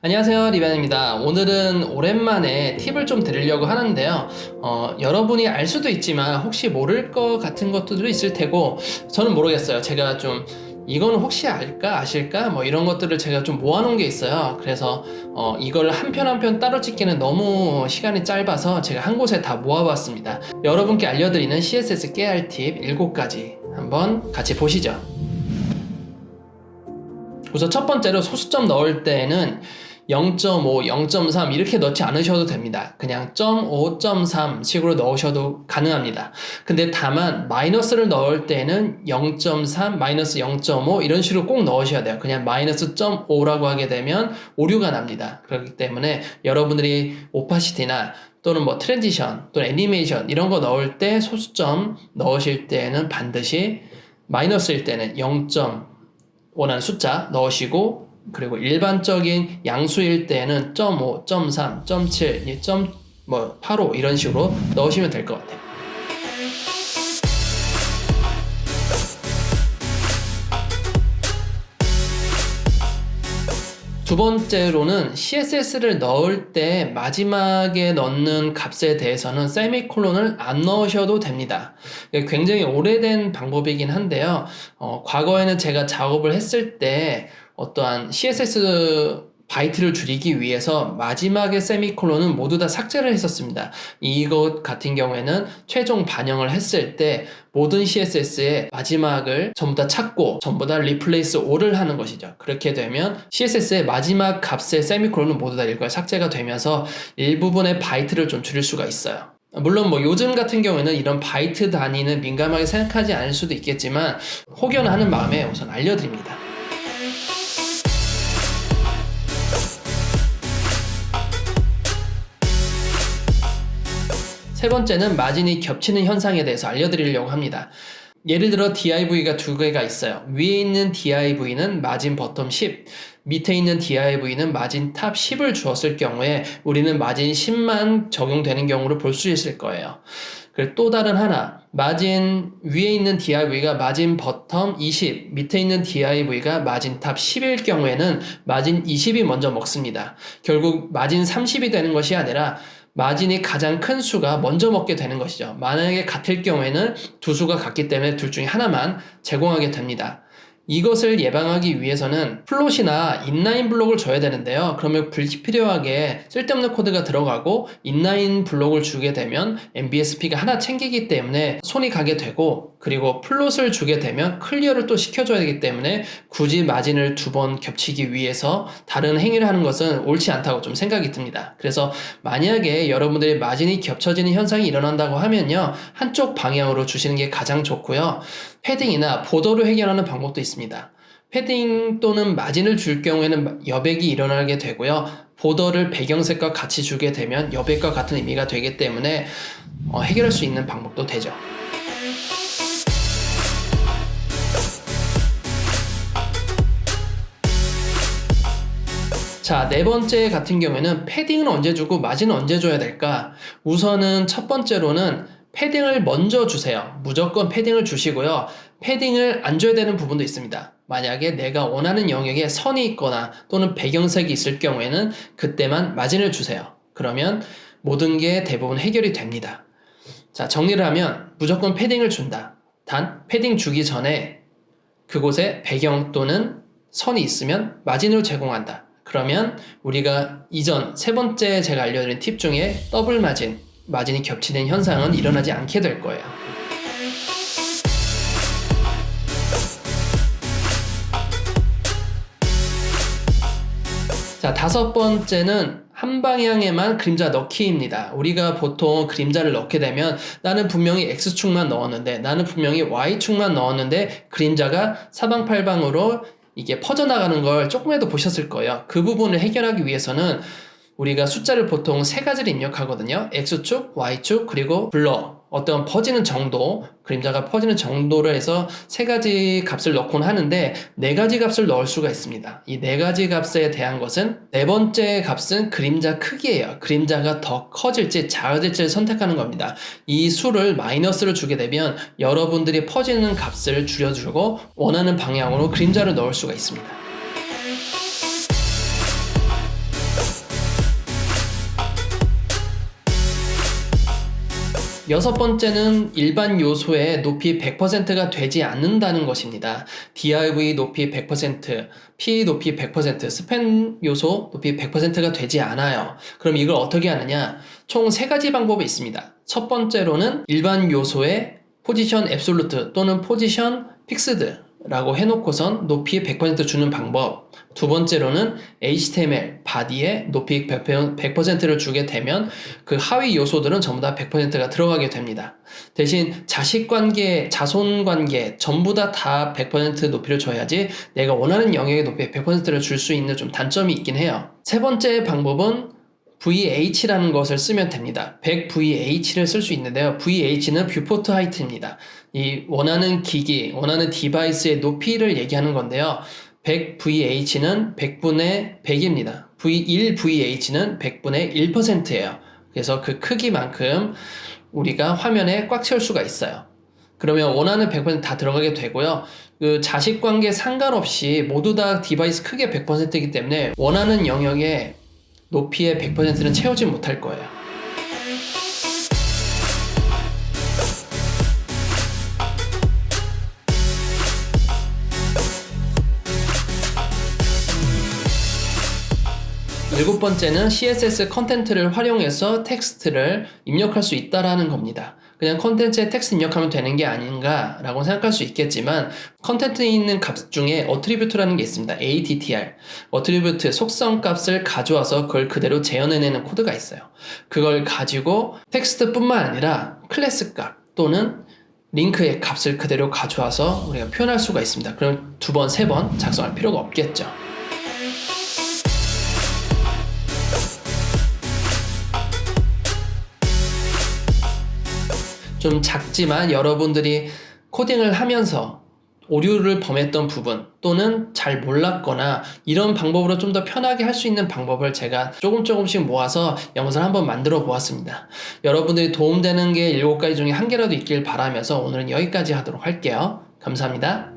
안녕하세요, 리반입니다. 오늘은 오랜만에 팁을 좀 드리려고 하는데요. 여러분이 알 수도 있지만 혹시 모를 것 같은 것들도 있을 테고 저는 모르겠어요. 제가 좀 이거는 혹시 알까 아실까 뭐 이런 것들을 제가 좀 모아놓은 게 있어요. 그래서 이걸 한 편 한 편 따로 찍기는 너무 시간이 짧아서 제가 한 곳에 다 모아봤습니다. 여러분께 알려드리는 CSS 깨알 팁 7가지 한번 같이 보시죠. 우선 첫 번째로 소수점 넣을 때는 0.5, 0.3 이렇게 넣지 않으셔도 됩니다. 그냥 0.5, 0.3 식으로 넣으셔도 가능합니다. 근데 다만 마이너스를 넣을 때는 0.3, 마이너스 0.5 이런 식으로 꼭 넣으셔야 돼요. 그냥 마이너스 0.5라고 하게 되면 오류가 납니다. 그렇기 때문에 여러분들이 오파시티나 또는 뭐 트랜지션 또는 애니메이션 이런 거 넣을 때 소수점 넣으실 때는 반드시 마이너스일 때는 0. 원하는 숫자 넣으시고, 그리고 일반적인 양수일 때는 0.5, 0.3, 0.7, 85 이런 식으로 넣으시면 될 것 같아요. 두 번째로는 CSS를 넣을 때 마지막에 넣는 값에 대해서는 세미콜론을 안 넣으셔도 됩니다. 굉장히 오래된 방법이긴 한데요. 과거에는 제가 작업을 했을 때 어떠한 CSS 바이트를 줄이기 위해서 마지막에 세미콜론은 모두 다 삭제를 했었습니다. 이것 같은 경우에는 최종 반영을 했을 때 모든 CSS의 마지막을 전부 다 찾고 전부 다 replace all을 하는 것이죠. 그렇게 되면 CSS의 마지막 값의 세미콜론은 모두 다 일괄 삭제가 되면서 일부분의 바이트를 좀 줄일 수가 있어요. 물론 뭐 요즘 같은 경우에는 이런 바이트 단위는 민감하게 생각하지 않을 수도 있겠지만 혹여나 하는 마음에 우선 알려드립니다. 세 번째는 마진이 겹치는 현상에 대해서 알려드리려고 합니다. 예를 들어 DIV가 두 개가 있어요. 위에 있는 DIV는 마진 버텀 10, 밑에 있는 DIV는 마진 탑 10을 주었을 경우에 우리는 마진 10만 적용되는 경우를 볼 수 있을 거예요. 그리고 또 다른 하나, 마진 위에 있는 DIV가 마진 버텀 20, 밑에 있는 DIV가 마진 탑 10일 경우에는 마진 20이 먼저 먹습니다. 결국 마진 30이 되는 것이 아니라 마진이 가장 큰 수가 먼저 먹게 되는 것이죠. 만약에 같을 경우에는 두 수가 같기 때문에 둘 중에 하나만 제공하게 됩니다. 이것을 예방하기 위해서는 플롯이나 인라인 블록을 줘야 되는데요. 그러면 불필요하게 쓸데없는 코드가 들어가고 인라인 블록을 주게 되면 MBSP가 하나 챙기기 때문에 손이 가게 되고, 그리고 플롯을 주게 되면 클리어를 또 시켜줘야 되기 때문에 굳이 마진을 두 번 겹치기 위해서 다른 행위를 하는 것은 옳지 않다고 좀 생각이 듭니다. 그래서 만약에 여러분들이 마진이 겹쳐지는 현상이 일어난다고 하면요, 한쪽 방향으로 주시는 게 가장 좋고요. 패딩이나 보더로 해결하는 방법도 있습니다. 패딩 또는 마진을 줄 경우에는 여백이 일어나게 되고요. 보더를 배경색과 같이 주게 되면 여백과 같은 의미가 되기 때문에 해결할 수 있는 방법도 되죠. 자, 네 번째 같은 경우에는 패딩은 언제 주고 마진은 언제 줘야 될까? 우선은 첫 번째로는 패딩을 먼저 주세요. 무조건 패딩을 주시고요. 패딩을 안 줘야 되는 부분도 있습니다. 만약에 내가 원하는 영역에 선이 있거나 또는 배경색이 있을 경우에는 그때만 마진을 주세요. 그러면 모든 게 대부분 해결이 됩니다. 자, 정리를 하면 무조건 패딩을 준다. 단, 패딩 주기 전에 그곳에 배경 또는 선이 있으면 마진으로 제공한다. 그러면 우리가 이전 세 번째 제가 알려드린 팁 중에 더블 마진이 겹치는 현상은 일어나지 않게 될 거예요. 자, 다섯 번째는 한 방향에만 그림자 넣기입니다. 우리가 보통 그림자를 넣게 되면 나는 분명히 X축만 넣었는데, 나는 분명히 Y축만 넣었는데 그림자가 사방팔방으로 이게 퍼져나가는 걸 조금이라도 보셨을 거예요. 그 부분을 해결하기 위해서는 우리가 숫자를 보통 세 가지를 입력하거든요. X축, Y축, 그리고 블러. 어떤 퍼지는 정도, 그림자가 퍼지는 정도를 해서 세 가지 값을 넣곤 하는데 네 가지 값을 넣을 수가 있습니다. 이 네 가지 값에 대한 것은 네 번째 값은 그림자 크기예요. 그림자가 더 커질지 작아질지를 선택하는 겁니다. 이 수를 마이너스를 주게 되면 여러분들이 퍼지는 값을 줄여주고 원하는 방향으로 그림자를 넣을 수가 있습니다. 여섯 번째는 일반 요소의 높이 100%가 되지 않는다는 것입니다. div 높이 100%, p 높이 100%, 스팬 요소 높이 100%가 되지 않아요. 그럼 이걸 어떻게 하느냐? 총 3가지 방법이 있습니다. 첫 번째로는 일반 요소의 포지션 앱솔루트 또는 포지션 픽스드 라고 해놓고선 높이 100% 주는 방법. 두 번째로는 HTML, 바디에 높이 100%를 주게 되면 그 하위 요소들은 전부 다 100%가 들어가게 됩니다. 대신 자식관계, 자손관계 전부 다 100% 높이를 줘야지 내가 원하는 영역의 높이 100%를 줄 수 있는 좀 단점이 있긴 해요. 세 번째 방법은 VH라는 것을 쓰면 됩니다. 100VH를 쓸 수 있는데요. VH는 뷰포트 하이트입니다. 이 원하는 기기, 원하는 디바이스의 높이를 얘기하는 건데요. 100VH는 100분의 100입니다. 1VH는 100분의 1%예요. 그래서 그 크기만큼 우리가 화면에 꽉 채울 수가 있어요. 그러면 원하는 100% 다 들어가게 되고요. 그 자식관계 상관없이 모두 다 디바이스 크기 100%이기 때문에 원하는 영역에 높이의 100%는 채우지 못할 거예요. 일곱 번째는 CSS 컨텐트를 활용해서 텍스트를 입력할 수 있다라는 겁니다. 그냥 컨텐츠에 텍스트 입력하면 되는 게 아닌가 라고 생각할 수 있겠지만 컨텐츠에 있는 값 중에 어트리뷰트라는 게 있습니다. attr 어트리뷰트 속성 값을 가져와서 그걸 그대로 재현해내는 코드가 있어요. 그걸 가지고 텍스트뿐만 아니라 클래스 값 또는 링크의 값을 그대로 가져와서 우리가 표현할 수가 있습니다. 그럼 2번, 3번 작성할 필요가 없겠죠. 좀 작지만 여러분들이 코딩을 하면서 오류를 범했던 부분 또는 잘 몰랐거나 이런 방법으로 좀 더 편하게 할 수 있는 방법을 제가 조금씩 모아서 영상을 한번 만들어 보았습니다. 여러분들이 도움되는 게 7가지 중에 한 개라도 있길 바라면서 오늘은 여기까지 하도록 할게요. 감사합니다.